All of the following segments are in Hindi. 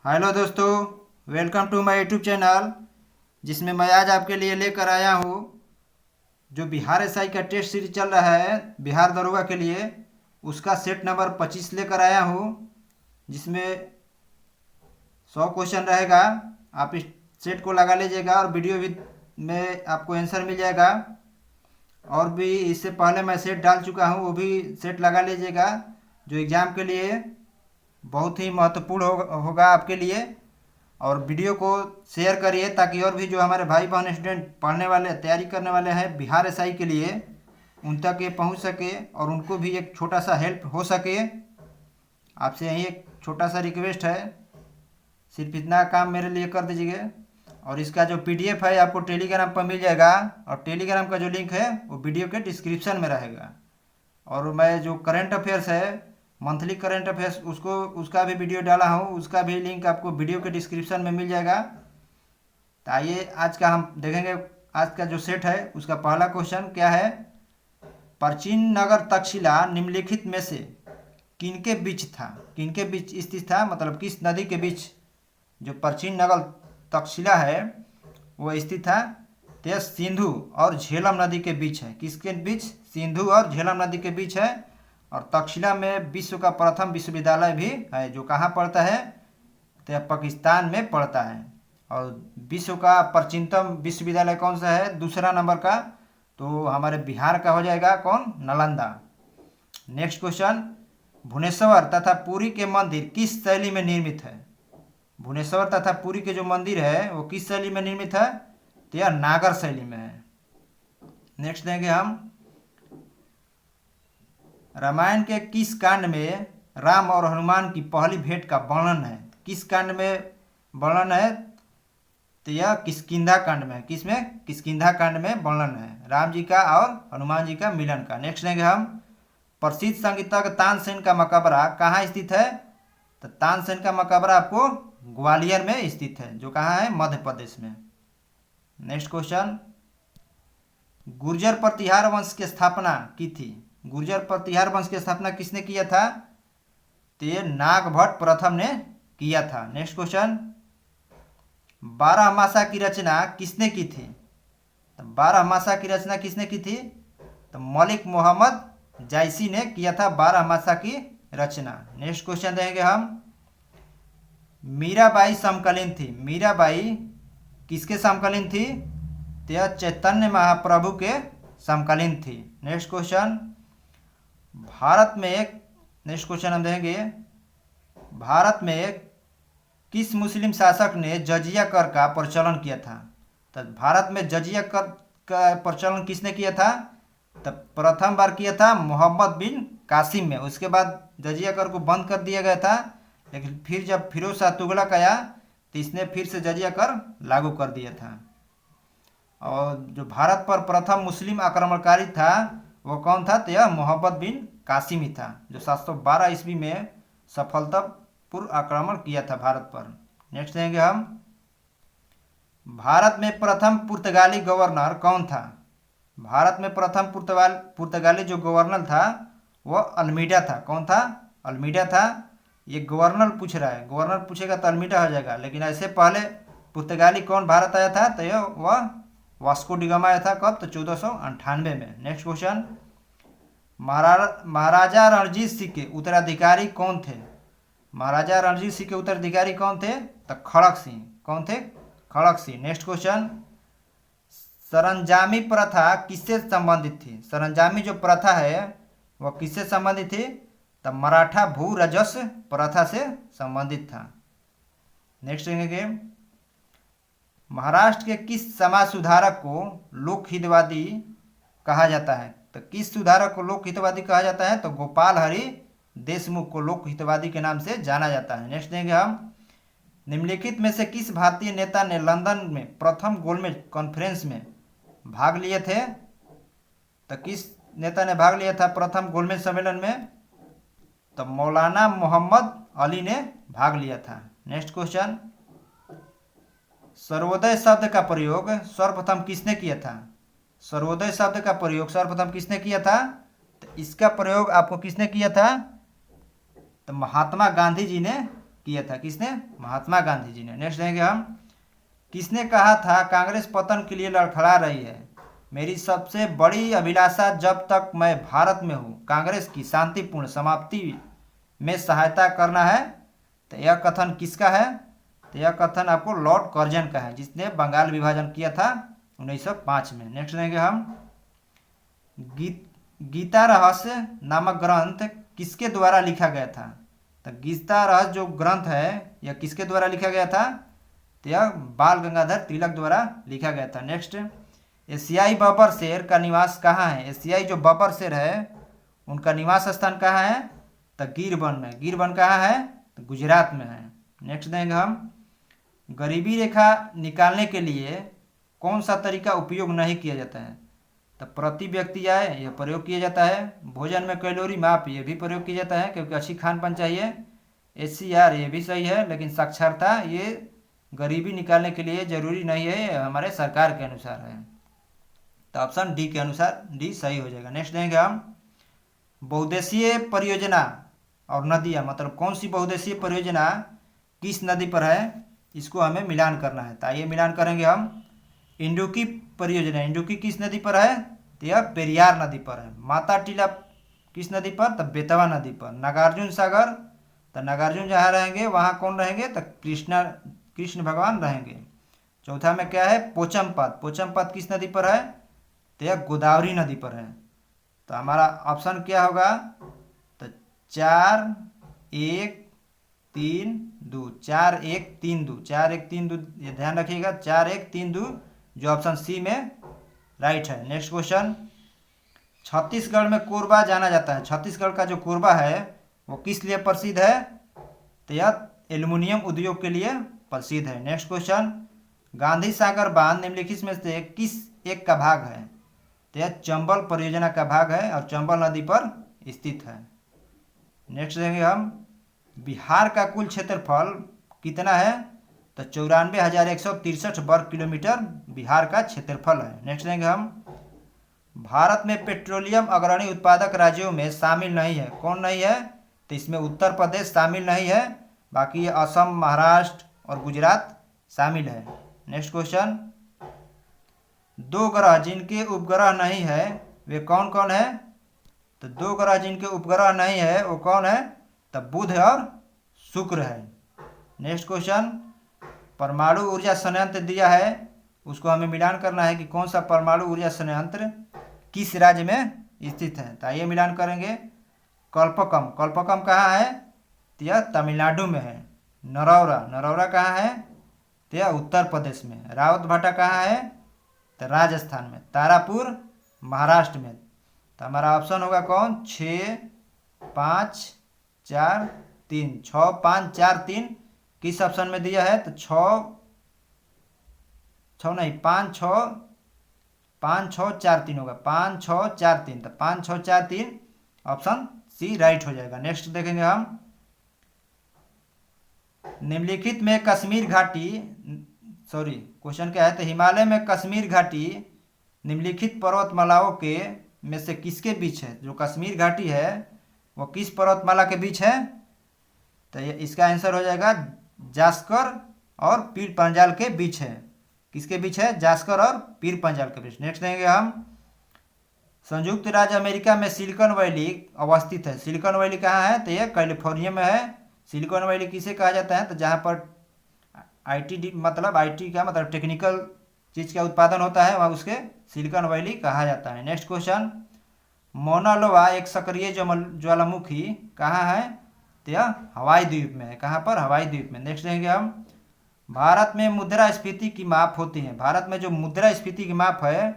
हेलो दोस्तों, welcome to my YouTube channel जिसमें मैं आज आपके लिए लेकर आया हूँ जो बिहार एसआई का टेस्ट सीरीज चल रहा है बिहार दरोगा के लिए। उसका सेट नंबर 25 लेकर आया हूँ जिसमें 100 क्वेश्चन रहेगा। आप इस सेट को लगा लीजिएगा और वीडियो भी में आपको आंसर मिल जाएगा। और भी इससे पहले मैं सेट डाल चुका हूँ, वो भी सेट लगा लीजिएगा जो एग्ज़ाम के लिए बहुत ही महत्वपूर्ण होगा आपके लिए। और वीडियो को शेयर करिए ताकि और भी जो हमारे भाई बहन स्टूडेंट पढ़ने वाले तैयारी करने वाले हैं बिहार एसआई के लिए उन तक ये पहुंच सके और उनको भी एक छोटा सा हेल्प हो सके। आपसे यही एक छोटा सा रिक्वेस्ट है, सिर्फ इतना काम मेरे लिए कर दीजिए। और इसका जो पीडीएफ है आपको टेलीग्राम पर मिल जाएगा और टेलीग्राम का जो लिंक है वो वीडियो के डिस्क्रिप्शन में रहेगा। और मैं जो करंट अफेयर्स है मंथली करंट अफेयर्स उसका भी वीडियो डाला हूँ, उसका भी लिंक आपको वीडियो के डिस्क्रिप्शन में मिल जाएगा। तो आइए आज का हम देखेंगे। आज का जो सेट है उसका पहला क्वेश्चन क्या है। प्राचीन नगर तक्षशिला निम्नलिखित में से किनके बीच था? किनके बीच स्थित था, मतलब किस नदी के बीच जो प्राचीन नगर तक्षशिला है वो स्थित था? तो यह सिंधु और झेलम नदी के बीच है। किसके बीच? सिंधु और झेलम नदी के बीच है। और तक्षशिला में विश्व का प्रथम विश्वविद्यालय भी है जो कहाँ पड़ता है? तो यह पाकिस्तान में पड़ता है। और विश्व का प्राचीनतम विश्वविद्यालय कौन सा है दूसरा नंबर का? तो हमारे बिहार का हो जाएगा कौन? नालंदा। नेक्स्ट क्वेश्चन, भुवनेश्वर तथा पुरी के मंदिर किस शैली में निर्मित है? भुवनेश्वर तथा पुरी के जो मंदिर है वो किस शैली में निर्मित है? तो यह नागर शैली में है। नेक्स्ट देंगे हम, रामायण के किस कांड में राम और हनुमान की पहली भेंट का वर्णन है? किस कांड में वर्णन है? तो यह किष्किंधा कांड में। किसमें? किष्किंधा कांड में वर्णन है राम जी का और हनुमान जी का मिलन का। नेक्स्ट देंगे हम, प्रसिद्ध संगीतज्ञ तानसेन का मकबरा कहाँ स्थित है? तो तानसेन का मकबरा आपको ग्वालियर में स्थित है जो कहाँ है? मध्य प्रदेश में। नेक्स्ट क्वेश्चन, गुर्जर प्रतिहार वंश की स्थापना की थी? गुर्जर प्रतिहार वंश की स्थापना किसने किया था? तो ये नागभट्ट प्रथम ने किया था। नेक्स्ट क्वेश्चन, बारहमासा की रचना किसने की थी? तो बारहमासा की रचना किसने की थी? तो मलिक मोहम्मद जायसी ने किया था बारहमासा की रचना। नेक्स्ट क्वेश्चन देंगे हम, मीराबाई समकालीन थी। मीराबाई किसके समकालीन थी? तो यह चैतन्य महाप्रभु के समकालीन थी। नेक्स्ट क्वेश्चन, भारत में एक नेक्स्ट क्वेश्चन हम देंगे, भारत में किस मुस्लिम शासक ने जजिया कर का प्रचलन किया था? तो भारत में जजिया कर का प्रचलन किसने किया था? तो प्रथम बार किया था मोहम्मद बिन कासिम में। उसके बाद जजिया कर को बंद कर दिया गया था, लेकिन फिर जब फिरोज शाह तुगलक आया तो इसने फिर से जजिया कर लागू कर दिया था। और जो भारत पर प्रथम मुस्लिम आक्रमणकारी था वो कौन था? तो यह मोहम्मद बिन कासिम ही था जो 712 ईस्वी में सफलतापूर्व आक्रमण किया था भारत पर। नेक्स्ट देंगे हम, भारत में प्रथम पुर्तगाली गवर्नर कौन था? भारत में प्रथम पुर्तगाली जो गवर्नर था वो अल्मीडा था। कौन था? अल्मीडा था। ये गवर्नर पूछ रहा है, गवर्नर पूछेगा तो अल्मीडा हो जाएगा, लेकिन ऐसे पहले पुर्तगाली कौन भारत आया था? तो यह वह वास्को डिगामा आया था। कब? तो 1498 में। नेक्स्ट क्वेश्चन, महाराजा रणजीत सिंह के उत्तराधिकारी कौन थे? महाराजा रणजीत सिंह के उत्तराधिकारी कौन थे? तो खड़क सिंह। कौन थे? खड़क सिंह। नेक्स्ट क्वेश्चन, सरंजामी प्रथा किससे संबंधित थी? सरंजामी जो प्रथा है वह किससे संबंधित थी? तो मराठा भू राजस्व प्रथा से संबंधित था। नेक्स्ट देखेंगे, महाराष्ट्र के किस समाज सुधारक को लोकहितवादी कहा जाता है? तो किस सुधारक को लोकहितवादी कहा जाता है? तो गोपाल हरि देशमुख को लोकहितवादी के नाम से जाना जाता है। नेक्स्ट देंगे हम, निम्नलिखित में से किस भारतीय नेता ने लंदन में प्रथम गोलमेज कॉन्फ्रेंस में भाग लिए थे? तो किस नेता ने भाग लिया था प्रथम गोलमेज सम्मेलन में? तो मौलाना मोहम्मद अली ने भाग लिया था। नेक्स्ट क्वेश्चन, सर्वोदय शब्द का प्रयोग सर्वप्रथम किसने किया था? सर्वोदय शब्द का प्रयोग सर्वप्रथम किसने किया था? तो इसका प्रयोग आपको किसने किया था? तो महात्मा गांधी जी ने किया था। किसने? महात्मा गांधी जी ने। नेक्स्ट देंगे हम, किसने कहा था कांग्रेस पतन के लिए लड़खड़ा रही है? मेरी सबसे बड़ी अभिलाषा जब तक मैं भारत में हूँ कांग्रेस की शांतिपूर्ण समाप्ति में सहायता करना है। तो यह कथन किसका है? तो यह कथन आपको लॉर्ड कर्जन का है, जिसने बंगाल विभाजन किया था 1905 में। नेक्स्ट देंगे हम, गीता रहस्य नामक ग्रंथ किसके द्वारा लिखा गया था? तो गीता रहस्य जो ग्रंथ है यह किसके द्वारा लिखा गया था? तो यह बाल गंगाधर तिलक द्वारा लिखा गया था। नेक्स्ट, एशियाई बबर शेर का निवास कहाँ है? एशियाई जो बबर शेर है उनका निवास स्थान कहाँ है? तो गिर वन में। गिर वन कहाँ है? तो गुजरात में है। नेक्स्ट देंगे हम, गरीबी रेखा निकालने के लिए कौन सा तरीका उपयोग नहीं किया जाता है? तो प्रति व्यक्ति आय यह प्रयोग किया जाता है। भोजन में कैलोरी माप ये भी प्रयोग किया जाता है, क्योंकि अच्छी खान पान चाहिए। SCR ये भी सही है, लेकिन साक्षरता ये गरीबी निकालने के लिए जरूरी नहीं है, हमारे सरकार के अनुसार है। तो ऑप्शन डी के अनुसार डी सही हो जाएगा। नेक्स्ट देंगे हम, बहुउद्देशीय परियोजना और नदियाँ, मतलब कौन सी बहुउद्देशीय परियोजना किस नदी पर है, इसको हमें मिलान करना है। तो आइए मिलान करेंगे हम। इंडुकी परियोजना, इंडुकी किस नदी पर है? तो यह पेरियार नदी पर है। माता टीला किस नदी पर? तो बेतवा नदी पर। नागार्जुन सागर, तो नागार्जुन जहाँ रहेंगे वहाँ कौन रहेंगे? तो कृष्ण भगवान रहेंगे। चौथा में क्या है? पोचमपत। पोचमपत किस नदी पर है? तो यह गोदावरी नदी पर है। तो हमारा ऑप्शन क्या होगा? तो 4 1 3 2, 4 1 3 2, 4 1 3 2, ये ध्यान रखिएगा, 4 1 3 2 जो ऑप्शन सी में राइट है। नेक्स्ट क्वेश्चन, छत्तीसगढ़ में कोरबा जाना जाता है। छत्तीसगढ़ का जो कोरबा है वो किस लिए प्रसिद्ध है? तो यह एल्युमिनियम उद्योग के लिए प्रसिद्ध है। नेक्स्ट क्वेश्चन, गांधी सागर बांध निम्नलिखित में से किस एक का भाग है? तो यह चंबल परियोजना का भाग है और चंबल नदी पर स्थित है। नेक्स्ट देंगे हम, बिहार का कुल क्षेत्रफल कितना है? तो 94,163 वर्ग किलोमीटर बिहार का क्षेत्रफल है। नेक्स्ट देंगे हम, भारत में पेट्रोलियम अग्रणी उत्पादक राज्यों में शामिल नहीं है। कौन नहीं है? तो इसमें उत्तर प्रदेश शामिल नहीं है, बाकी असम, महाराष्ट्र और गुजरात शामिल है। नेक्स्ट क्वेश्चन, 2 ग्रह जिनके उपग्रह नहीं है वे कौन कौन है? तो 2 ग्रह जिनके उपग्रह नहीं है वो कौन है? तो बुध और शुक्र है। नेक्स्ट क्वेश्चन, परमाणु ऊर्जा संयंत्र दिया है, उसको हमें मिलान करना है कि कौन सा परमाणु ऊर्जा संयंत्र किस राज्य में स्थित है। तो आइए मिलान करेंगे। कल्पकम, कल्पकम कहाँ है? तो यह तमिलनाडु में है। नरौरा, नरौरा कहाँ है? तो यह उत्तर प्रदेश में। रावत भाटा कहाँ है? तो राजस्थान में। तारापुर महाराष्ट्र में। तो हमारा ऑप्शन होगा कौन? 6 5 4 3, 6 5 4 3 किस ऑप्शन में दिया है? तो 6 नहीं 5 6 4 3 होगा। 5 6 4 3, तो 5 6 4 3 ऑप्शन सी राइट हो जाएगा। नेक्स्ट देखेंगे हम, निम्नलिखित में कश्मीर घाटी, सॉरी क्वेश्चन क्या है? तो हिमालय में कश्मीर घाटी निम्नलिखित पर्वतमालाओं के में से किसके बीच है? जो कश्मीर घाटी है वो किस पर्वतमाला के बीच है? तो इसका आंसर हो जाएगा जास्कर और पीर पंजाल के बीच है। किसके बीच है? जास्कर और पीर पंजाल के बीच। नेक्स्ट देंगे हम, संयुक्त राज्य अमेरिका में सिलिकॉन वैली अवस्थित है। सिलिकॉन वैली कहाँ है? तो यह कैलिफोर्निया में है। सिलिकॉन वैली किसे कहा जाता है? तो जहाँ पर मतलब आईटी का मतलब टेक्निकल चीज़ का उत्पादन होता है, वहाँ उसके सिलिकॉन वैली कहा जाता है। नेक्स्ट क्वेश्चन, मौना लोआ एक सक्रिय ज्वालामुखी कहाँ है? तो यह हवाई द्वीप में है। कहाँ पर? हवाई द्वीप में। नेक्स्ट देखेंगे हम, भारत में मुद्रास्फीति की माप होती है। भारत में जो मुद्रास्फीति की माप है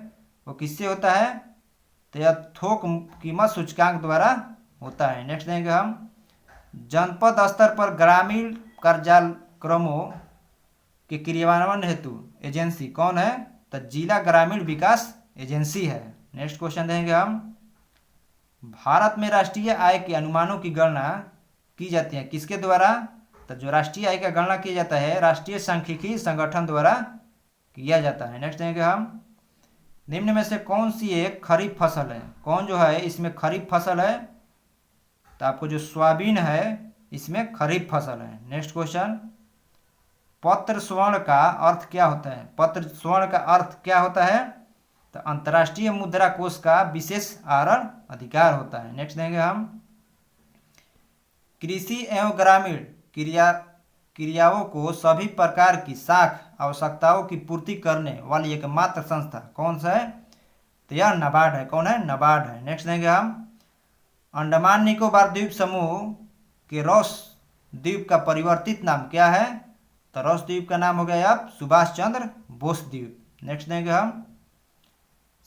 वो किससे होता है? तो यह थोक कीमत सूचकांक द्वारा होता है। नेक्स्ट देखेंगे हम, जनपद स्तर पर ग्रामीण कार्यक्रमों के क्रियान्वयन हेतु एजेंसी कौन है? तो जिला ग्रामीण विकास एजेंसी है। नेक्स्ट क्वेश्चन देंगे हम, भारत में राष्ट्रीय आय के अनुमानों की गणना की जाती है किसके द्वारा? तो जो राष्ट्रीय आय का गणना किया जाता है राष्ट्रीय सांख्यिकी संगठन द्वारा किया जाता है। नेक्स्ट देंगे हम, निम्न में से कौन सी एक खरीफ फसल है? कौन जो है इसमें खरीफ फसल है? तो आपको जो सोयाबीन है इसमें खरीफ फसल है। नेक्स्ट क्वेश्चन, पत्र स्वर्ण का अर्थ क्या होता है? पत्र स्वर्ण का अर्थ क्या होता है? तो अंतर्राष्ट्रीय मुद्रा कोष का विशेष आहरण अधिकार होता है। नेक्स्ट देंगे हम, कृषि एवं ग्रामीण क्रियाओं को सभी प्रकार की साख आवश्यकताओं की पूर्ति करने वाली एकमात्र संस्था कौन सा है? तो यह नाबार्ड है। कौन है? नाबार्ड है। नेक्स्ट देंगे हम, अंडमान निकोबार द्वीप समूह के रॉस द्वीप का परिवर्तित नाम क्या है? तो रॉस द्वीप का नाम हो गया अब सुभाष चंद्र बोस द्वीप। नेक्स्ट देंगे हम,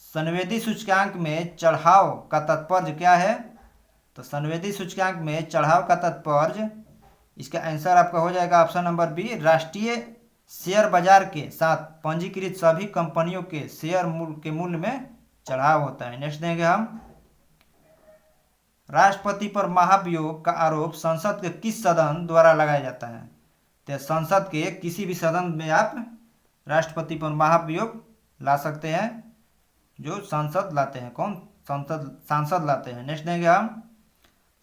संवेदी सूचकांक में चढ़ाव का तात्पर्य क्या है? तो संवेदी सूचकांक में चढ़ाव का तात्पर्य, इसका आंसर आपका हो जाएगा ऑप्शन नंबर बी, राष्ट्रीय शेयर बाजार के साथ पंजीकृत सभी कंपनियों के शेयर के मूल्य में चढ़ाव होता है। नेक्स्ट देंगे हम, राष्ट्रपति पर महाभियोग का आरोप संसद के किस सदन द्वारा लगाया जाता है? तो संसद के किसी भी सदन में आप राष्ट्रपति पर महाभियोग ला सकते हैं, जो संसद लाते हैं। कौन? सांसद लाते हैं। नेक्स्ट देंगे हम,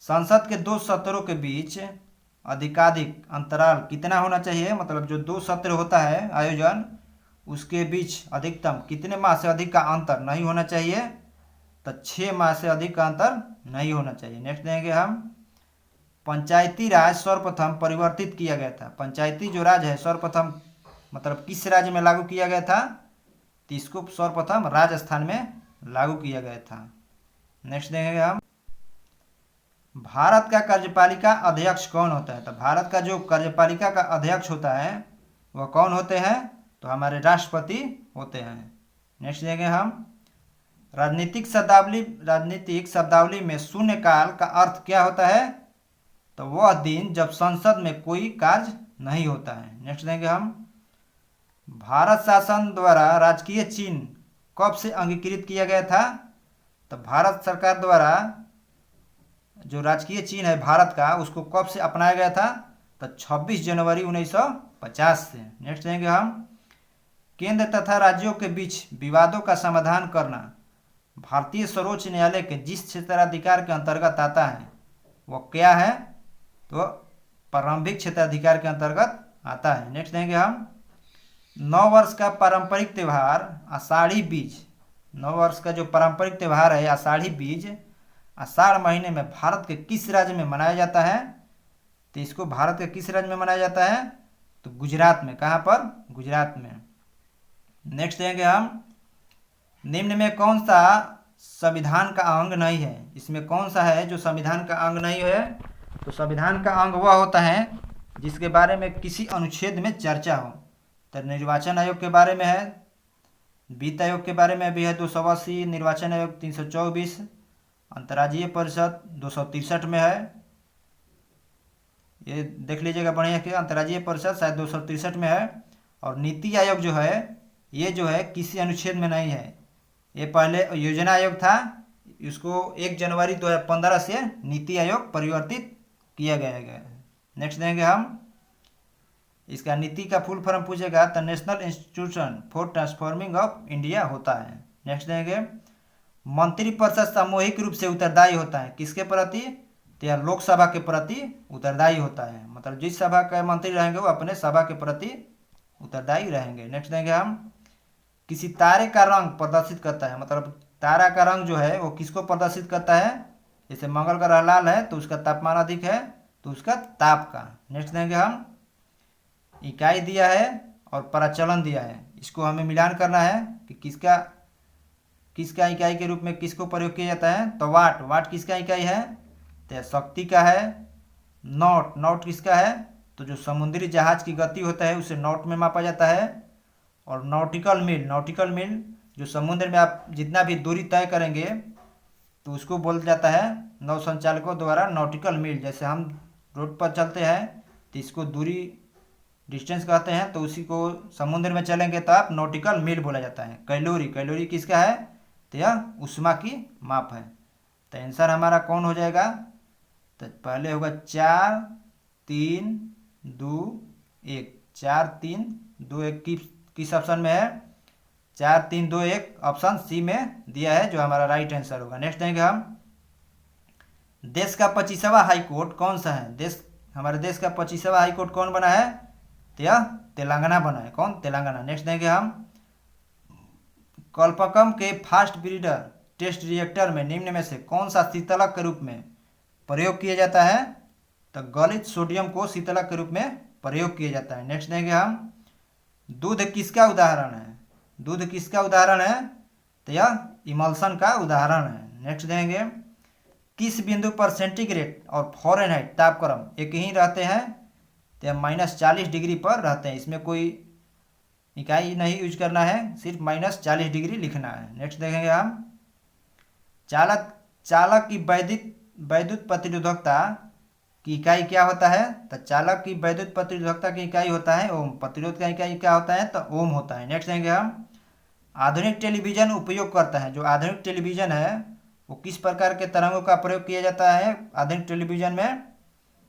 संसद के दो सत्रों के बीच अधिकाधिक अंतराल कितना होना चाहिए? मतलब जो दो सत्र होता है आयोजन, उसके बीच अधिकतम कितने माह से अधिक का अंतर नहीं होना चाहिए? तो 6 माह से अधिक का अंतर नहीं होना चाहिए। नेक्स्ट देंगे हम, पंचायती राज सर्वप्रथम परिवर्तित किया गया था। पंचायती जो राज है सर्वप्रथम मतलब किस राज्य में लागू किया गया था? तो इसको सर्वप्रथम राजस्थान में लागू किया गया था। नेक्स्ट देंगे हम, भारत का कार्यपालिका अध्यक्ष कौन होता है? तो भारत का जो कार्यपालिका का अध्यक्ष होता है वह कौन होते हैं? तो हमारे राष्ट्रपति होते हैं। नेक्स्ट देंगे हम, राजनीतिक शब्दावली में शून्यकाल का अर्थ क्या होता है? तो वह दिन जब संसद में कोई कार्य नहीं होता है। नेक्स्ट देंगे हम, भारत शासन द्वारा राजकीय चिन्ह कब से अंगीकृत किया गया था? तो भारत सरकार द्वारा जो राजकीय चिन्ह है भारत का, उसको कब से अपनाया गया था? तो 26 जनवरी 1950 से। नेक्स्ट देंगे हम, केंद्र तथा राज्यों के बीच विवादों का समाधान करना भारतीय सर्वोच्च न्यायालय के जिस क्षेत्राधिकार के अंतर्गत आता है वो क्या है? तो प्रारंभिक क्षेत्राधिकार के अंतर्गत आता है। नेक्स्ट देंगे हम, नव वर्ष का पारंपरिक त्यौहार आषाढ़ी बीज, नव वर्ष का जो पारंपरिक त्यौहार है आषाढ़ी बीज आषाढ़ महीने में भारत के किस राज्य में मनाया जाता है? तो इसको भारत के किस राज्य में मनाया जाता है? तो गुजरात में। कहाँ पर? गुजरात में। नेक्स्ट देंगे हम, निम्न में कौन सा संविधान का अंग नहीं है? इसमें कौन सा है जो संविधान का अंग नहीं है? तो संविधान का अंग वह होता है जिसके बारे में किसी अनुच्छेद में चर्चा हो। तो निर्वाचन आयोग के बारे में है, वित्त आयोग के बारे में भी है 280, निर्वाचन आयोग 324, अंतर्राज्यीय परिषद 263 में है। ये देख लीजिएगा बढ़िया कि अंतर्राज्यीय परिषद शायद 263 में है। और नीति आयोग जो है ये जो है किसी अनुच्छेद में नहीं है। ये पहले योजना आयोग था, इसको 1 जनवरी 2015 से नीति आयोग परिवर्तित किया गया है। नेक्स्ट देंगे हम, इसका नीति का फुल फॉर्म पूछेगा तो national institution for transforming of India होता है। नेक्स्ट देंगे, मंत्रिपरिषद सामूहिक रूप से उत्तरदायी होता है किसके प्रति? तो यह लोकसभा के प्रति उत्तरदायी होता है। मतलब जिस सभा के मंत्री रहेंगे वो अपने सभा के प्रति उत्तरदायी रहेंगे। नेक्स्ट देंगे हम, किसी तारे का रंग प्रदर्शित करता है। मतलब तारा का रंग जो है वो किसको प्रदर्शित करता है? जैसे मंगल का रंग लाल है तो उसका तापमान अधिक है, तो उसका ताप का। नेक्स्ट देंगे हम, इकाई दिया है और प्रचलन दिया है, इसको हमें मिलान करना है कि किसका इकाई के रूप में किसको प्रयोग किया जाता है। तो वाट किसका इकाई है? तो शक्ति का है। नॉट किसका है? तो जो समुद्री जहाज की गति होता है उसे नॉट में मापा जाता है। और नॉटिकल मील जो समुद्र में आप जितना भी दूरी तय करेंगे तो उसको बोल जाता है नौ संचालकों द्वारा नॉटिकल मील। जैसे हम रोड पर चलते हैं तो इसको दूरी डिस्टेंस कहते हैं, तो उसी को समुद्र में चलेंगे तो आप नॉटिकल मील बोला जाता है। कैलोरी किसका है? तो यह ऊष्मा की माप है। तो आंसर हमारा कौन हो जाएगा? तो पहले होगा 4 3 2 1। 4 3 2 1 किस ऑप्शन में है? 4 3 2 1 ऑप्शन सी में दिया है, जो हमारा राइट आंसर होगा। नेक्स्ट देंगे हम, देश का 25वां हाई कोर्ट कौन सा है? देश हमारे देश का 25वां हाई कोर्ट कौन बना है? तो यह तेलंगाना बना है। कौन? तेलंगाना। नेक्स्ट देंगे हम, कल्पकम के फास्ट ब्रीडर टेस्ट रिएक्टर में निम्न में से कौन सा शीतलक के रूप में प्रयोग किया जाता है? तो गलित सोडियम को शीतलक के रूप में प्रयोग किया जाता है। नेक्स्ट देंगे हम, दूध किसका उदाहरण है? दूध किसका उदाहरण है? तो यह इमल्सन का उदाहरण है। नेक्स्ट देंगे, किस बिंदु पर सेंटीग्रेड और फ़ारेनहाइट तापक्रम एक ही रहते हैं? तो -40 डिग्री पर रहते हैं। इसमें कोई इकाई नहीं यूज करना है, सिर्फ -40 डिग्री लिखना है। नेक्स्ट देखेंगे हम, चालक की वैद्युत प्रतिरोधकता की इकाई क्या होता है? तो चालक की वैद्युत प्रतिरोधकता की इकाई होता है ओम। प्रतिरोध का इकाई क्या होता है? तो ओम होता है। नेक्स्ट देखेंगे हम, आधुनिक टेलीविजन उपयोग करता है, जो आधुनिक टेलीविजन है वो किस प्रकार के तरंगों का प्रयोग किया जाता है आधुनिक टेलीविजन में?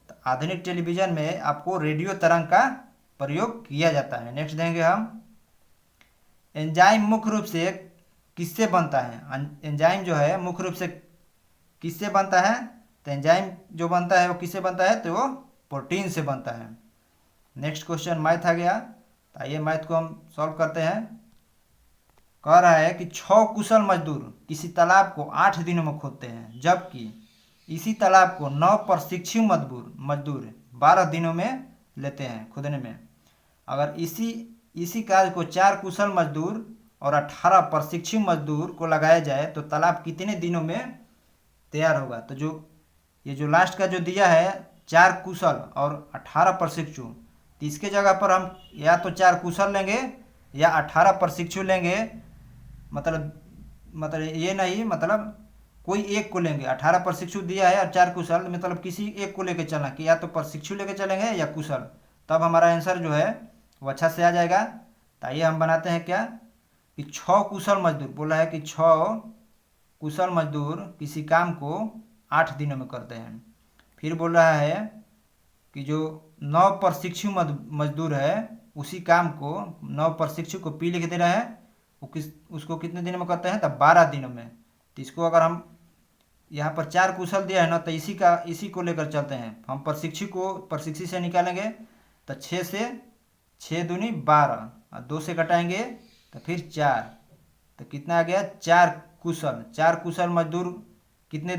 तो आधुनिक टेलीविजन में आपको रेडियो तरंग का प्रयोग किया जाता है। नेक्स्ट देंगे हम, एंजाइम मुख्य रूप से किससे बनता है? एंजाइम जो है मुख्य रूप से किससे बनता है? तो एंजाइम जो बनता है वो किससे बनता है? तो वो प्रोटीन से बनता है। नेक्स्ट क्वेश्चन मैथ आ गया, तो आइए मैथ को हम सॉल्व करते हैं। कह रहा है कि 6 कुशल मजदूर किसी तालाब को 8 दिनों में खोदते हैं, जबकि इसी तालाब को 9 प्रशिक्षु मजदूर 12 दिनों में लेते हैं खोदने में। अगर इसी कार्य को 4 कुशल मजदूर और 18 प्रशिक्षु मजदूर को लगाया जाए तो तालाब कितने दिनों में तैयार होगा? तो ये जो लास्ट का जो दिया है 4 कुशल और 18 प्रशिक्षु, तो इसके जगह पर हम या तो 4 कुशल लेंगे या 18 प्रशिक्षु लेंगे। मतलब ये नहीं, मतलब कोई एक को लेंगे। 18 प्रशिक्षु दिया है और 4 कुशल, मतलब किसी एक को लेकर चलना कि या तो प्रशिक्षु लेकर चलेंगे या कुशल, तब हमारा आंसर जो है वो अच्छा से आ जाएगा। तो आइए हम बनाते हैं क्या कि 6 कुशल मजदूर, बोला है कि 6 कुशल मजदूर किसी काम को 8 दिनों में करते हैं। फिर बोल रहा है कि जो 9 प्रशिक्षु मजदूर है उसी काम को 9 प्रशिक्षु को पी लिख दे रहे हैं, उसको कितने दिनों में करते हैं? तब 12 दिनों में। तो इसको अगर हम यहाँ पर 4 कुशल दिया है ना, तो इसी को लेकर चलते हैं। हम प्रशिक्षु से निकालेंगे तो 6 से 6 दूनी 12 और 2 से घटाएंगे तो फिर 4, तो कितना आ गया? 4 कुशल। 4 कुशल मजदूर कितने?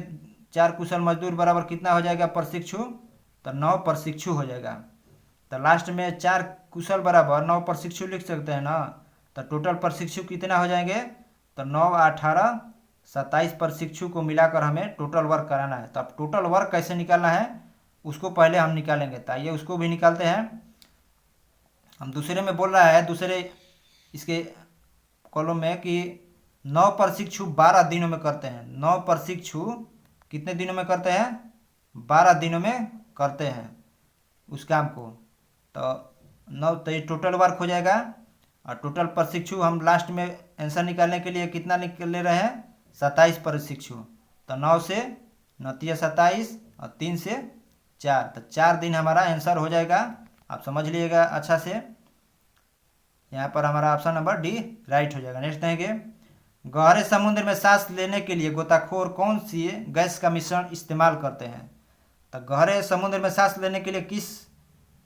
4 कुशल मजदूर बराबर कितना हो जाएगा प्रशिक्षु? तो 9 प्रशिक्षु हो जाएगा। तो लास्ट में 4 कुशल बराबर 9 प्रशिक्षु लिख सकते हैं ना। तो टोटल प्रशिक्षु कितना हो जाएंगे? तो 9 18 27 प्रशिक्षु को मिलाकर हमें टोटल वर्क कराना है। तो अब टोटल वर्क कैसे निकालना है उसको पहले हम निकालेंगे। तो आइए उसको भी निकालते हैं। हम दूसरे में बोल रहा है, दूसरे इसके कॉलम में कि 9 प्रशिक्षु 12 दिनों में करते हैं। 9 प्रशिक्षु कितने दिनों में करते हैं? 12 दिनों में करते हैं उस काम को। तो 9, तो ये टोटल वर्क हो जाएगा। और टोटल प्रशिक्षु हम लास्ट में आंसर निकालने के लिए कितना निकाल ले रहे हैं? 27 प्रशिक्षु। तो 9 से 9 27 और 3 से 4, तो 4 दिन हमारा आंसर हो जाएगा। आप समझ लीजिएगा अच्छा से। यहाँ पर हमारा ऑप्शन नंबर डी राइट हो जाएगा। नेक्स्ट देखेंगे, गहरे समुद्र में सांस लेने के लिए गोताखोर कौन सी गैस का मिश्रण इस्तेमाल करते हैं? तो गहरे समुद्र में सांस लेने के लिए किस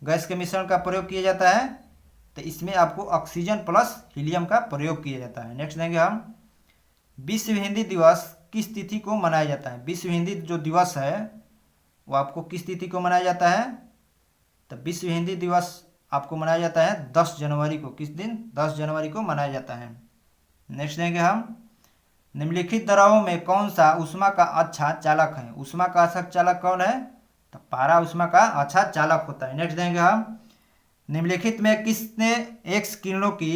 गैस के मिश्रण का प्रयोग किया जाता है? तो इसमें आपको ऑक्सीजन प्लस हीलियम का प्रयोग किया जाता है। नेक्स्ट देंगे हम, विश्व हिंदी दिवस किस तिथि को मनाया जाता है? विश्व हिंदी जो दिवस है वो आपको किस तिथि को मनाया जाता है? तो विश्व हिंदी दिवस आपको मनाया जाता है 10 जनवरी को। किस दिन? 10 जनवरी को मनाया जाता है। नेक्स्ट देंगे हम, निम्नलिखित द्रवों में कौन सा ऊष्मा का अच्छा चालक है? ऊष्मा का अच्छा चालक कौन है? तो पारा ऊष्मा का अच्छा चालक होता है। नेक्स्ट देंगे हम, निम्नलिखित में किसने एक्स किरणों की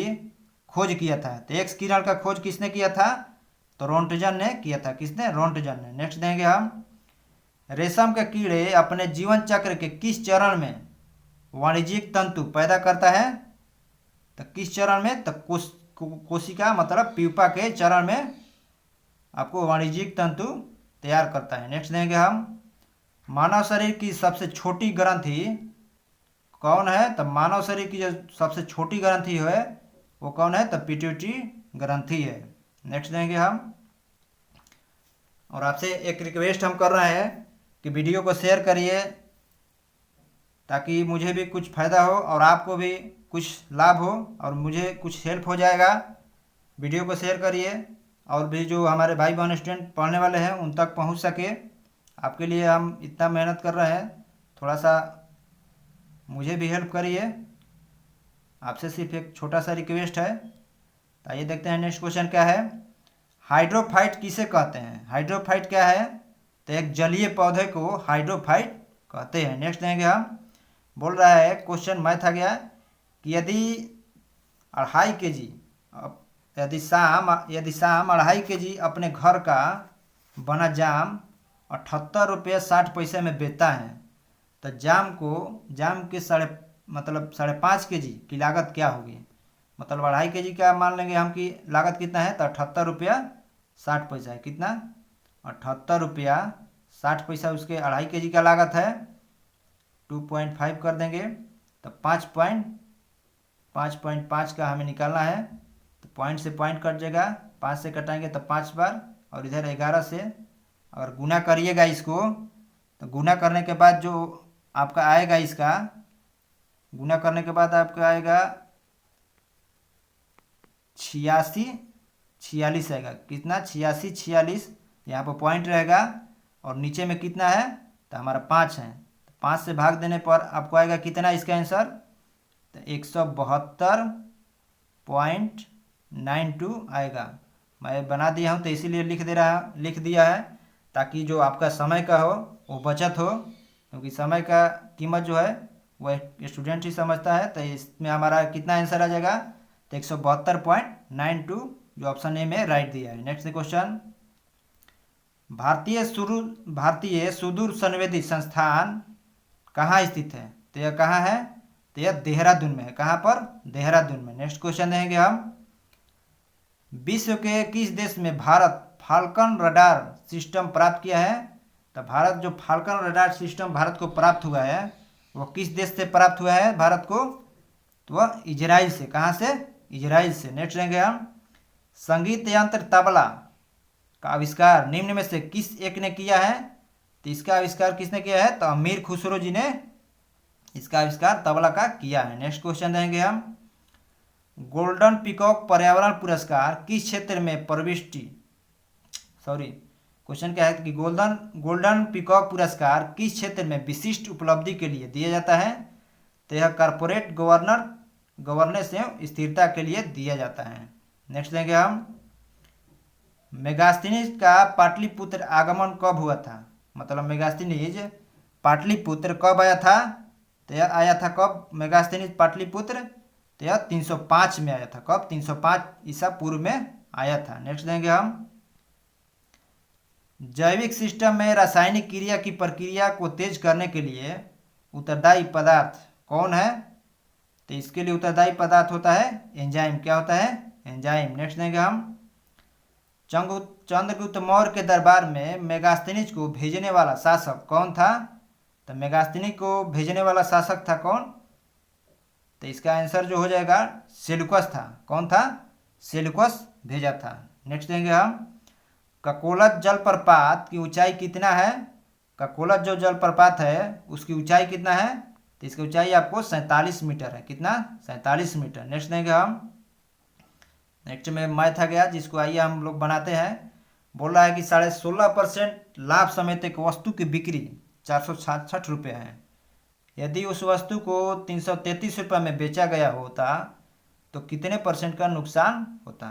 खोज किया था? तो एक्स किरण का खोज किसने किया था? तो रोंटजन ने किया था। किसने? रोंटजन ने। नेक्स्ट देंगे हम, रेशम के कीड़े अपने जीवन चक्र के किस चरण में वाणिज्यिक तंतु पैदा करता है? तो किस चरण में? तो कोशिका मतलब प्यूपा के चरण में आपको वाणिज्यिक तंतु तैयार करता है। नेक्स्ट देंगे हम, मानव शरीर की सबसे छोटी ग्रंथि कौन है? तो मानव शरीर की जो सबसे छोटी ग्रंथि है वो कौन है? तो पिट्यूटरी ग्रंथि है। नेक्स्ट देंगे हम, और आपसे एक रिक्वेस्ट हम कर रहे हैं कि वीडियो को शेयर करिए ताकि मुझे भी कुछ फ़ायदा हो और आपको भी कुछ लाभ हो और मुझे कुछ हेल्प हो जाएगा। वीडियो को शेयर करिए और भी जो हमारे भाई बहन स्टूडेंट पढ़ने वाले हैं उन तक पहुंच सके। आपके लिए हम इतना मेहनत कर रहे हैं, थोड़ा सा मुझे भी हेल्प करिए। आपसे सिर्फ एक छोटा सा रिक्वेस्ट है। तो आइए देखते हैं नेक्स्ट क्वेश्चन क्या है। हाइड्रोफाइट किसे कहते हैं? हाइड्रोफाइट क्या है? तो एक जलीय पौधे को हाइड्रोफाइट कहते हैं। नेक्स्ट देंगे हम। बोल रहा है क्वेश्चन मैथ आ गया कि यदि 2.5 kg यदि शाम 2.5 kg अपने घर का बना जाम 78 रुपये 60 पैसे में बेचता है, तो जाम के 5.5 kg की लागत क्या होगी? मतलब 2.5 kg का मान लेंगे हम कि लागत कितना है, तो 78 रुपया 60 पैसा है। कितना? 78 रुपया 60 पैसा उसके 2.5 kg का लागत है। 2.5 कर देंगे तो 5.5 का हमें निकालना है। तो पॉइंट से पॉइंट कट जाएगा, 5 से कटाएंगे तो 5 बार, और इधर 11 से अगर गुना करिएगा इसको, तो गुना करने के बाद जो आपका आएगा, इसका गुना करने के बाद आपका आएगा 46 आएगा। कितना? 46 यहाँ पर पॉइंट रहेगा और नीचे में कितना है, तो हमारा 5 है। 5 से भाग देने पर आपको आएगा कितना इसका आंसर, तो 172.92 आएगा। मैं बना दिया हूँ तो इसीलिए लिख दिया है ताकि जो आपका समय का हो वो बचत हो, क्योंकि समय का कीमत जो है वह स्टूडेंट ही समझता है। तो इसमें हमारा कितना आंसर आ जाएगा, तो 172.92 जो ऑप्शन ए में राइट दिया है। Next question. भारतीय सुदूर संवेदी संस्थान कहाँ स्थित है? तो यह कहाँ है? तो यह देहरादून में है। कहाँ पर? देहरादून में। नेक्स्ट क्वेश्चन देंगे हम। विश्व के किस देश में भारत फाल्कन रडार सिस्टम प्राप्त किया है? तो भारत जो फाल्कन रडार सिस्टम भारत को प्राप्त हुआ है, वो किस देश से प्राप्त हुआ है भारत को? तो वह इजराइल से। कहाँ से? इजराइल से। नेक्स्ट देंगे हम। संगीत यंत्र तबला का आविष्कार निम्न में से किस एक ने किया है? तो इसका आविष्कार किसने किया है? तो अमीर खुसरो जी ने इसका आविष्कार तबला का किया है। नेक्स्ट क्वेश्चन देंगे हम। गोल्डन पीकॉक पर्यावरण पुरस्कार किस क्षेत्र में क्वेश्चन क्या है कि गोल्डन पीकॉक पुरस्कार किस क्षेत्र में विशिष्ट उपलब्धि के लिए दिया जाता है? तो यह कॉर्पोरेट गवर्नेंस एवं स्थिरता के लिए दिया जाता है। नेक्स्ट देंगे हम। मेगास्थनीज का पाटलिपुत्र आगमन कब हुआ था? मतलब मेगास्थनीज पाटलिपुत्र कब आया था? तो यह आया था कब मेगास्थनीज पाटलिपुत्र? तो यह 305 में आया था। कब? 305 ईसा पूर्व में आया था। नेक्स्ट देंगे हम। जैविक सिस्टम में रासायनिक क्रिया की प्रक्रिया को तेज करने के लिए उत्तरदायी पदार्थ कौन है? तो इसके लिए उत्तरदायी पदार्थ होता है एंजाइम। क्या होता है? एंजाइम। नेक्स्ट देंगे हम। चंद्रगुप्त मौर्य के दरबार में मेगास्थनीज को भेजने वाला शासक कौन था? तो मेगास्थनीज को भेजने वाला शासक था कौन? तो इसका आंसर जो हो जाएगा सेल्यूकस था। कौन था? सेल्यूकस भेजा था। नेक्स्ट देंगे हम। ककोलत जलप्रपात की ऊंचाई कितना है? ककोलत जो जलप्रपात है उसकी ऊंचाई कितना है? तो इसकी ऊंचाई आपको 47 मीटर है। कितना? 47 मीटर। नेक्स्ट देंगे हम। नेक्स्ट में मैथ आ गया, जिसको आइए हम लोग बनाते हैं। बोल रहा है कि 16.5% लाभ समेत एक वस्तु की बिक्री 466 रुपये है। यदि उस वस्तु को 333 रुपये में बेचा गया होता तो कितने परसेंट का नुकसान होता?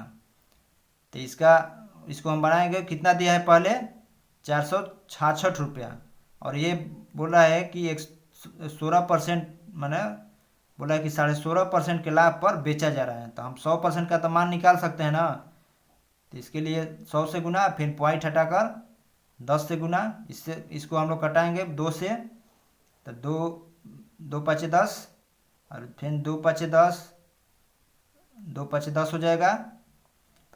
तो इसको हम बनाएंगे। कितना दिया है पहले? 466 रुपया, और ये बोल रहा है कि 16% मैंने बोला है कि 16.5% के लाभ पर बेचा जा रहा है। तो हम 100% का तो मान निकाल सकते हैं ना। तो इसके लिए 100 से गुना, फिर पॉइंट हटाकर 10 से गुना, इसको हम लोग कटाएंगे 2 से। तो 2 5 10, और फिर 2 5 10, 2 5 10 हो जाएगा।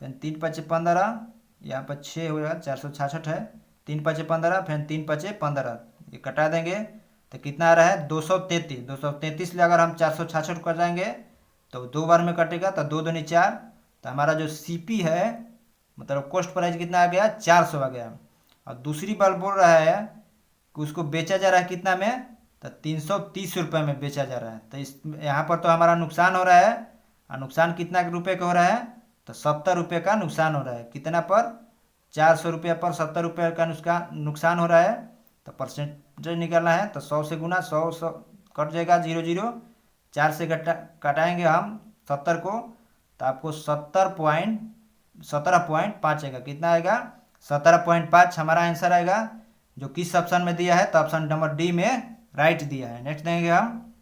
फिर 3 5 15, यहाँ पर 6 हो जाएगा। 466 है। 3 5 15, फिर 3 5 15, ये कटा देंगे तो कितना आ रहा है? 233। 233 में अगर हम 466 कर जाएंगे तो 2 बार में कटेगा, तो 2 दूनी 4। तो हमारा जो सीपी है, मतलब कॉस्ट प्राइस कितना आ गया? 400 आ गया। और दूसरी बार बोल रहा है कि उसको बेचा जा रहा है कितना में? तो 330 रुपये में बेचा जा रहा है। तो इस यहाँ पर तो हमारा नुकसान हो रहा है, और नुकसान कितना रुपये का हो रहा है, तो 70 रुपये का नुकसान हो रहा है। कितना पर, 400 रुपये पर 70 रुपये का नुकसान हो रहा है। तो परसेंटेज निकालना है, तो 100 से गुना, 100 कट जाएगा, 0 4 से कटाएंगे हम 70 को, तो आपको 17.5 आएगा। कितना आएगा, 17.5 हमारा आंसर आएगा, जो किस ऑप्शन में दिया है, तो ऑप्शन नंबर डी में राइट दिया है। नेक्स्ट देंगे हम,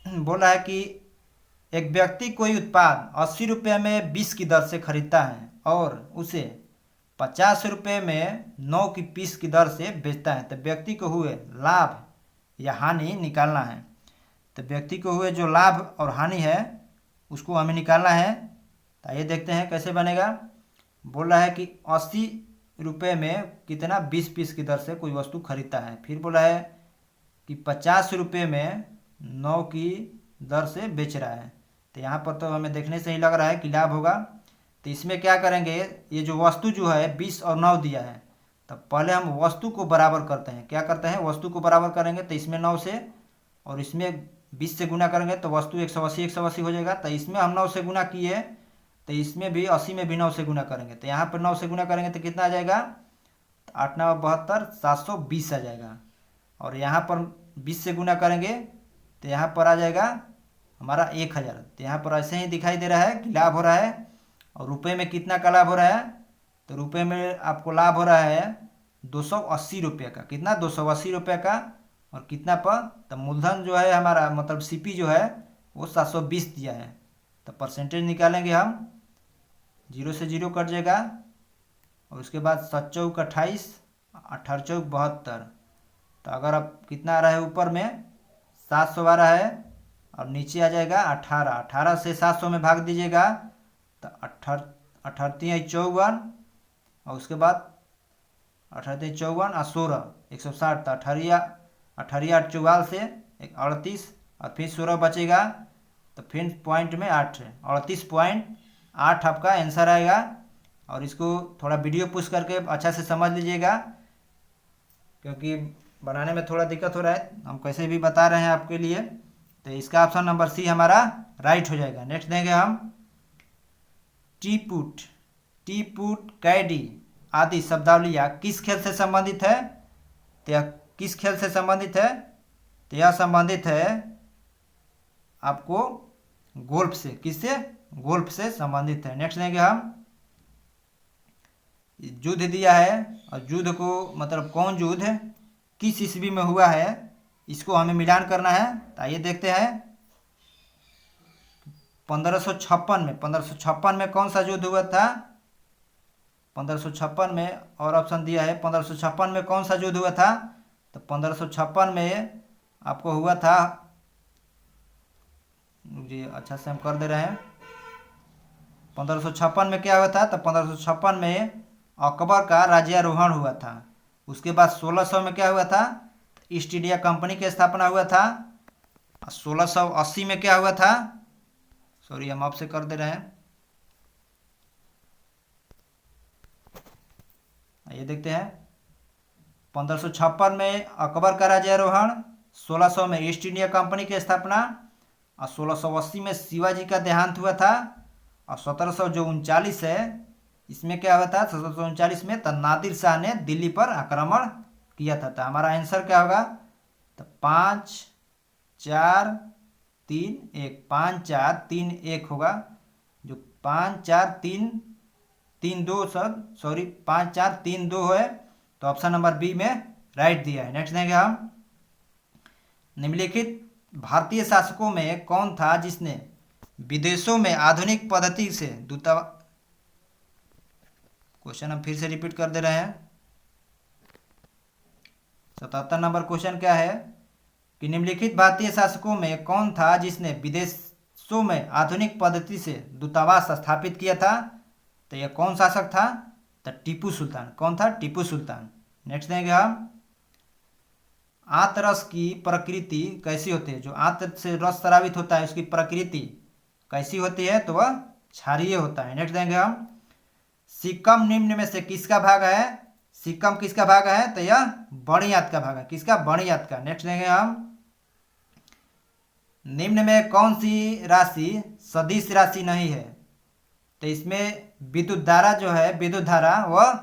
बोला है कि एक व्यक्ति कोई उत्पाद 80 रुपये में 20 की दर से खरीदता है और उसे 50 रुपये में 9 की पीस की दर से बेचता है। तो व्यक्ति को हुए लाभ या हानि निकालना है। तो व्यक्ति को हुए जो लाभ और हानि है उसको हमें निकालना है। तो ये देखते हैं कैसे बनेगा। बोल रहा है कि 80 रुपये में कितना, 20 पीस की दर से कोई वस्तु खरीदता है। फिर बोला है कि 50 रुपये में 9 की दर से बेच रहा है। तो यहाँ पर तो हमें देखने से ही लग रहा है कि लाभ होगा। तो इसमें क्या करेंगे, ये जो वस्तु जो है 20 और 9 दिया है, तो पहले हम वस्तु को बराबर करते हैं। क्या करते हैं, वस्तु को बराबर करेंगे। तो इसमें 9 से और इसमें 20 से गुना करेंगे तो वस्तु 180 हो जाएगा। तो इसमें हम 9 से गुना किए, तो इसमें भी 80 में भी 9 से गुना करेंगे। तो यहाँ पर 9 से गुना करेंगे तो कितना आ जाएगा, 8 9 72, 720 आ जाएगा। और यहाँ पर 20 से गुना करेंगे तो यहाँ पर आ जाएगा हमारा 1000। तो यहाँ पर ऐसे ही दिखाई दे रहा है कि लाभ हो रहा है। और रुपये में कितना का लाभ हो रहा है, तो रुपये में आपको लाभ हो रहा है 280 रुपये का। कितना, 280 रुपये का। और कितना पर, तो मूलधन जो है हमारा, मतलब सीपी जो है वो 720 दिया है। तो परसेंटेज निकालेंगे हम, 0 से 0 कट जाएगा। और उसके बाद 7 चौक 28, 18 चौक 72। तो अगर आप कितना आ रहा है, ऊपर में 700 आ रहा है और नीचे आ जाएगा 18। 18 से 700 में भाग दीजिएगा तो 18 54, और उसके बाद 18 54 और 16 160। तो 18 8 44 से 38, और फिर 16 बचेगा, तो फिर पॉइंट में 8 है, 38.8 आपका आंसर आएगा। और इसको थोड़ा वीडियो पुश करके अच्छा से समझ लीजिएगा, क्योंकि बनाने में थोड़ा दिक्कत हो रहा है। हम कैसे भी बता रहे हैं आपके लिए। तो इसका ऑप्शन नंबर सी हमारा राइट हो जाएगा। नेक्स्ट देंगे हम, टी पुट, कैडी आदि शब्दावलियाँ किस खेल से संबंधित है। तो यह किस खेल से संबंधित है, तो यह संबंधित है आपको गोल्फ से। किससे, गोल्फ से संबंधित है। नेक्स्ट देंगे हम, युद्ध दिया है और युद्ध को मतलब कौन युद्ध किस ईस्वी में हुआ है, इसको हमें मिलान करना है। तो आइए देखते हैं। 1556 में कौन सा युद्ध हुआ था, 1556 में, और ऑप्शन दिया है 1556 में कौन सा युद्ध हुआ था। तो 1556 में आपको हुआ था, जी अच्छा से हम कर दे रहे हैं। 1556 में क्या हुआ था, तो 1556 में अकबर का राज्यारोहण हुआ था। उसके बाद 1600 में क्या हुआ था, ईस्ट इंडिया कंपनी की स्थापना हुआ था। 1680 में क्या हुआ था, सॉरी हम आपसे कर दे रहे हैं, ये देखते हैं। 1556 में अकबर का राज्यारोहण, 1600 में ईस्ट इंडिया कंपनी की स्थापना, और 1680 में शिवाजी का देहांत हुआ था। और 1739 है, इसमें क्या हुआ था, 1739 में तो नादिर शाह ने दिल्ली पर आक्रमण किया था। तो हमारा आंसर क्या होगा, तो 5 4 3 1, 5 4 3 1 होगा। जो 5 4 3 3 2 सॉरी 5 4 3 2 है, तो ऑप्शन नंबर बी में राइट दिया है। नेक्स्ट देंगे हम, निम्नलिखित भारतीय शासकों में कौन था जिसने विदेशों में आधुनिक पद्धति से दूतावास, क्वेश्चन हम फिर से रिपीट कर दे रहे हैं। 77 नंबर क्वेश्चन क्या है कि निम्नलिखित भारतीय शासकों में कौन था जिसने विदेशों में आधुनिक पद्धति से दूतावास स्थापित किया था। तो यह कौन शासक था, तो टीपू सुल्तान। कौन था, टीपू सुल्तान। नेक्स्ट देंगे हम, आंत रस की प्रकृति कैसी होती है। जो आंत से रस स्रावित होता है उसकी प्रकृति कैसी होती है, तो वह क्षारीय होता है। नेक्स्ट देंगे हम, सिक्कम निम्न में से किसका भाग है, सिक्कम किसका भाग है? तो यह बणियात का भाग है। किसका? बणियात का। नेक्स्ट देंगे हम, निम्न में कौन सी राशि सदिश राशि नहीं है? तो इसमें विद्युत धारा जो है, विद्युत धारा वह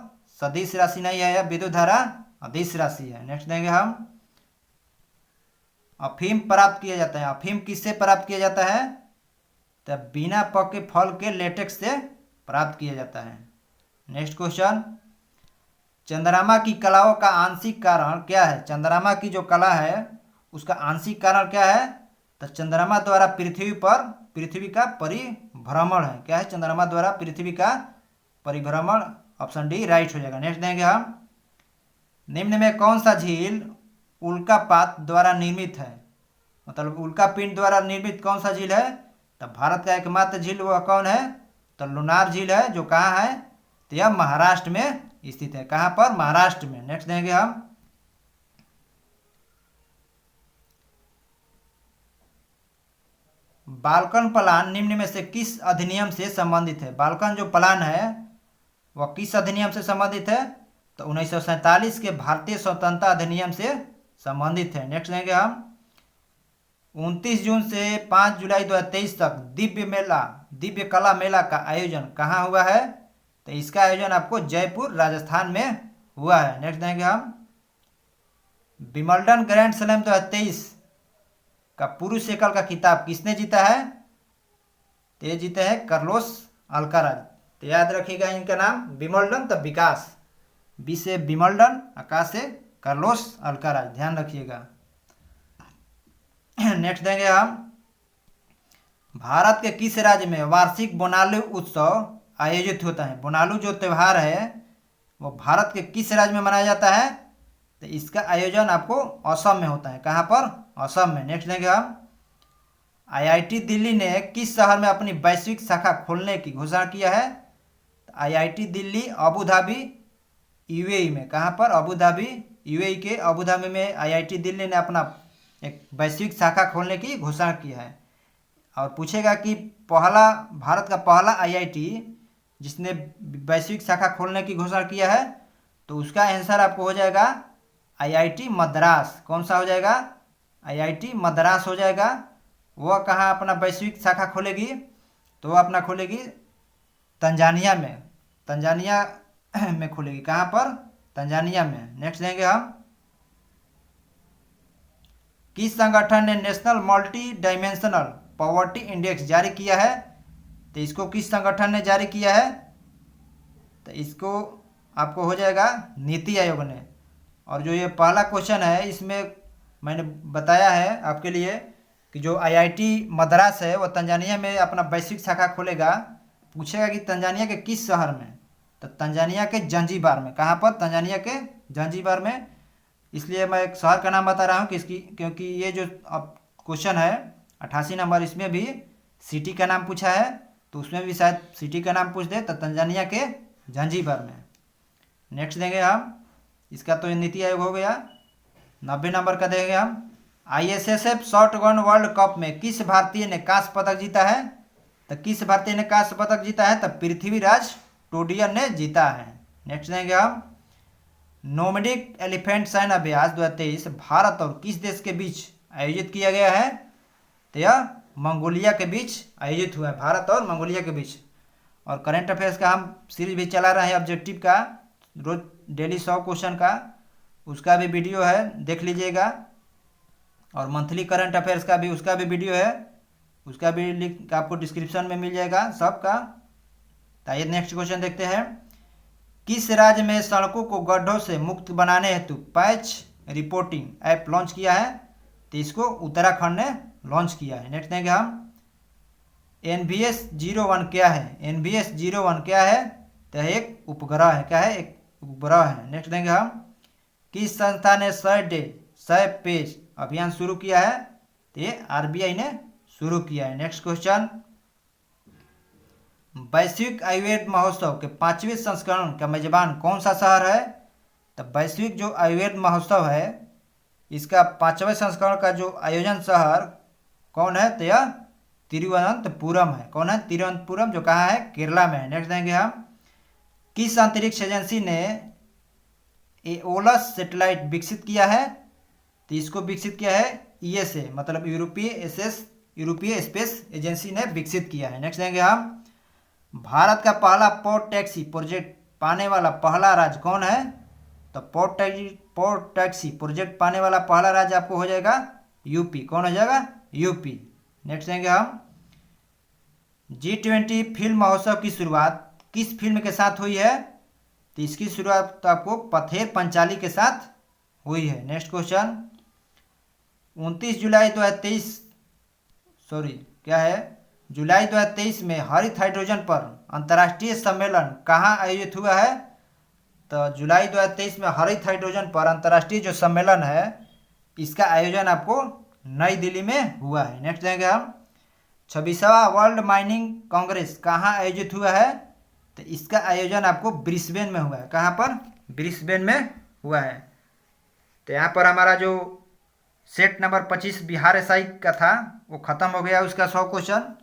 सदिश राशि नहीं है, या विद्युत धारा अदिश राशि है। नेक्स्ट देंगे हम, अफीम प्राप्त किया जाता है। अफीम किससे प्राप्त किया जाता है? तो बिना पके फल के लेटेक्स से प्राप्त किया जाता है। नेक्स्ट क्वेश्चन, चंद्रमा की कलाओं का आंशिक कारण क्या है? चंद्रमा की जो कला है उसका आंशिक कारण क्या है? तो चंद्रमा द्वारा पृथ्वी का परिभ्रमण है। क्या है? चंद्रमा द्वारा पृथ्वी का परिभ्रमण। ऑप्शन डी राइट हो जाएगा। नेक्स्ट देंगे हम, निम्न में कौन सा झील उल्कापात द्वारा निर्मित है? मतलब उल्कापिंड द्वारा निर्मित कौन सा झील है? तो भारत का एकमात्र झील वह कौन है? तो लुनार झील है, जो कहाँ है? तो यह महाराष्ट्र में स्थित है। कहाँ पर? महाराष्ट्र में। नेक्स्ट देंगे हम, बाल्कन प्लान निम्न में से किस अधिनियम से संबंधित है? बाल्कन जो प्लान है वह किस अधिनियम से संबंधित है? तो 1947 के भारतीय स्वतंत्रता अधिनियम से संबंधित है। नेक्स्ट देंगे हम, 29 जून से 5 जुलाई 2023 तक दिव्य कला मेला का आयोजन कहाँ हुआ है? तो इसका आयोजन आपको जयपुर राजस्थान में हुआ है। नेक्स्ट देंगे हम, विंबलडन ग्रैंड स्लैम 2023 का पुरुष एकल का खिताब किसने जीता है? तो ये जीते हैं कार्लोस अल्काराज। तो याद रखिएगा इनका नाम, विंबलडन तो विकास, बी से विंबलडन, आकाश से कार्लोस अल्काराज, ध्यान रखिएगा। नेक्स्ट देंगे हम, भारत के किस राज्य में वार्षिक बोनालू उत्सव आयोजित होता है? बोनालू जो त्यौहार है वो भारत के किस राज्य में मनाया जाता है? तो इसका आयोजन आपको असम में होता है। कहाँ पर? असम में। नेक्स्ट देंगे हम, आईआईटी दिल्ली ने किस शहर में अपनी वैश्विक शाखा खोलने की घोषणा किया है? तो IIT Delhi Abu Dhabi UAE में। कहाँ पर? अबू धाबी, यूएई के अबू धाबी में आईआईटी दिल्ली ने अपना एक वैश्विक शाखा खोलने की घोषणा की है। और पूछेगा कि भारत का पहला आईआईटी जिसने वैश्विक शाखा खोलने की घोषणा किया है, तो उसका आंसर आपको हो जाएगा आईआईटी मद्रास। कौन सा हो जाएगा? आईआईटी मद्रास हो जाएगा। वह कहाँ अपना वैश्विक शाखा खोलेगी? तो वह अपना खोलेगी तंजानिया में। तंजानिया में खोलेगी। कहाँ पर? तंजानिया में। नेक्स्ट देंगे हम, किस संगठन ने national multi dimensional poverty index जारी किया है? तो इसको किस संगठन ने जारी किया है? तो इसको आपको हो जाएगा नीति आयोग ने। और जो ये पहला क्वेश्चन है इसमें मैंने बताया है आपके लिए कि जो आईआईटी मद्रास है वो तंजानिया में अपना वैश्विक शाखा खोलेगा। पूछेगा कि तंजानिया के किस शहर में? तो तंजानिया के जंजीबार में। कहाँ पर? तंजानिया के जंजीबार में। इसलिए मैं एक शहर का नाम बता रहा हूँ क्योंकि ये जो अब क्वेश्चन है 88 नंबर, इसमें भी सिटी का नाम पूछा है, तो उसमें भी शायद सिटी का नाम पूछ दे। तो तंजानिया के जंजीबार में। नेक्स्ट देंगे हम, इसका तो नीति आयोग हो गया। 90 नंबर का देंगे हम, आईएसएसएफ शॉटगन वर्ल्ड कप में किस भारतीय ने कांस्य पदक जीता है? तो किस भारतीय ने कांस्य पदक जीता है? तो पृथ्वीराज टोडियर ने जीता है। नेक्स्ट देंगे हम, नोमैडिक एलिफेंट सैन्य अभ्यास 2023 भारत और किस देश के बीच आयोजित किया गया है? तो यह मंगोलिया के बीच आयोजित हुआ है, भारत और मंगोलिया के बीच। और करंट अफेयर्स का हम सीरीज भी चला रहे हैं ऑब्जेक्टिव का, रोज डेली 100 क्वेश्चन का, उसका भी वीडियो है, देख लीजिएगा। और मंथली करंट अफेयर्स का भी, उसका भी वीडियो है, उसका भी लिंक आपको डिस्क्रिप्शन में मिल जाएगा सबका। तो आइए नेक्स्ट क्वेश्चन देखते हैं, किस राज्य में सड़कों को गड्ढों से मुक्त बनाने हेतु पैच रिपोर्टिंग ऐप लॉन्च किया है? तो इसको उत्तराखंड ने लॉन्च किया है। नेक्स्ट देंगे हम, NVS-01 क्या है? NVS-01 क्या है? तो एक उपग्रह है। क्या है? एक उपग्रह है। नेक्स्ट देंगे हम, किस संस्था ने 100 पेज अभियान शुरू किया है? तो ये RBI ने शुरू किया है। नेक्स्ट क्वेश्चन, वैश्विक आयुर्वेद महोत्सव के 5वें संस्करण का मेजबान कौन सा शहर है? तो वैश्विक जो आयुर्वेद महोत्सव है इसका 5वें संस्करण का जो आयोजन शहर कौन है? तो यह तिरुवनंतपुरम है। कौन है? तिरुवनंतपुरम, जो कहाँ है? केरला में है। नेक्स्ट देंगे हम, किस अंतरिक्ष एजेंसी ने एओलस सेटेलाइट विकसित किया है। तो इसको विकसित किया है ईएसए, मतलब यूरोपीय स्पेस एजेंसी ने विकसित किया है। नेक्स्ट देंगे हम, भारत का पहला पोर्ट टैक्सी प्रोजेक्ट पाने वाला पहला राज्य कौन है? तो पोर्ट टैक्सी प्रोजेक्ट पाने वाला पहला राज्य आपको हो जाएगा यूपी। कौन हो जाएगा? यूपी। नेक्स्ट देंगे हम, G20 फिल्म महोत्सव की शुरुआत किस फिल्म के साथ हुई है? तो इसकी शुरुआत तो आपको पथेर पंचाली के साथ हुई है। नेक्स्ट क्वेश्चन, 29 जुलाई 2023 जुलाई 2023 में हरित हाइड्रोजन पर अंतर्राष्ट्रीय सम्मेलन कहाँ आयोजित हुआ है? तो जुलाई 2023 में हरित हाइड्रोजन पर अंतर्राष्ट्रीय जो सम्मेलन है इसका आयोजन आपको नई दिल्ली में हुआ है। नेक्स्ट देंगे हम, 26वां वर्ल्ड माइनिंग कांग्रेस कहाँ आयोजित हुआ है? तो इसका आयोजन आपको ब्रिस्बेन में हुआ है। कहाँ पर? ब्रिस्बेन में हुआ है। तो यहाँ पर हमारा जो सेट नंबर 25 बिहार एसआई का था वो ख़त्म हो गया, उसका 100 क्वेश्चन।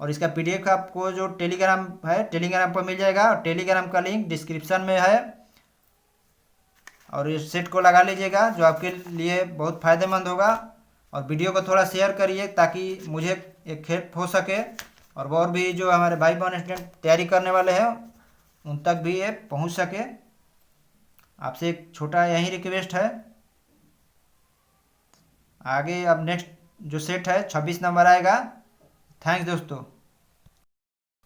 और इसका पीडीएफ आपको जो टेलीग्राम है टेलीग्राम पर मिल जाएगा, और टेलीग्राम का लिंक डिस्क्रिप्शन में है। और इस सेट को लगा लीजिएगा जो आपके लिए बहुत फ़ायदेमंद होगा। और वीडियो को थोड़ा शेयर करिए ताकि मुझे एक हेल्प हो सके, और भी जो हमारे भाई बहन स्टूडेंट तैयारी करने वाले हैं उन तक भी ये पहुंच सके। आपसे एक छोटा यही रिक्वेस्ट है। आगे अब नेक्स्ट जो सेट है 26 नंबर आएगा। थैंक्स दोस्तों।